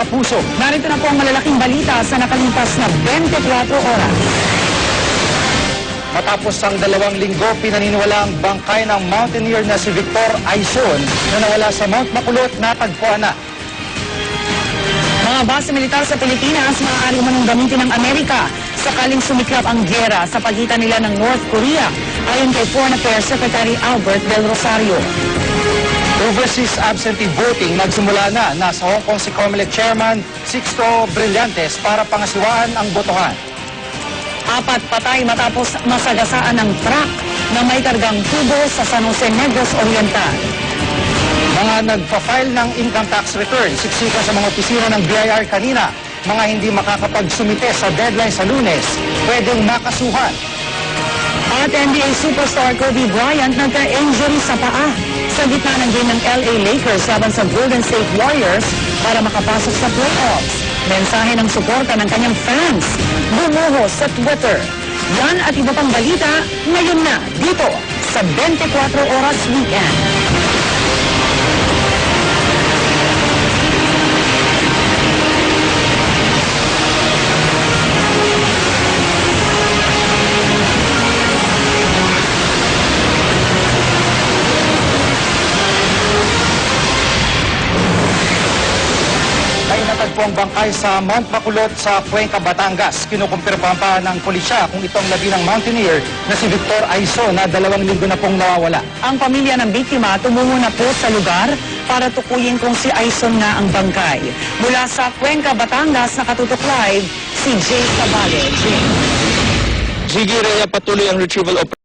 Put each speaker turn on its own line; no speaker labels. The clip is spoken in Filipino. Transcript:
Kapuso.
Narito na po ang malalaking balita sa nakalipas na 24 oras.
Matapos ang 2 linggo, pinaniniwala ang bangkay ng mountaineer na si Victor Aizon na nawala sa Mount Bacolod natagpuan na.
Mga base militar sa Pilipinas maaari umanong gamitin ng Amerika sakaling sumiklap ang giyera sa pagitan nila ng North Korea, ayon kay Foreign Affairs Secretary Albert Del Rosario.
Overseas absentee voting nagsimula na. Nasa Hong Kong si COMELEC Chairman Sixto Brillantes para pangasiwaan ang botohan.
4 patay matapos masagasaan ng truck na may kargang tubo sa San Jose Negros Oriental.
Mga nagpa-file ng income tax return, siksikan sa mga opisina ng BIR kanina. Mga hindi makakapagsumite sa deadline sa Lunes, pwedeng makasuhan.
At NBA superstar Kobe Bryant nagka-injury sa paa sa gitna ng game ng LA Lakers laban sa Golden State Warriors para makapasok sa playoffs. Mensahe ng suporta ng kanyang fans bumuho sa Twitter. Yan at iba pang balita ngayon na dito sa 24 Oras Weekend.
Ay natagpo ang bangkay sa Mount Bacolod sa Cuenca, Batangas. Kinukumpirma pa ng pulisya kung itong labi ng mountaineer na si Victor Aizon na 2 linggo na pong nawawala.
Ang pamilya ng biktima tumungo na po sa lugar para tukuyin kung si Aizon nga ang bangkay. Mula sa Cuenca, Batangas, nakatutok live si Jay Sabale.
Ziggy Rhea, patuloy ang retrieval operation.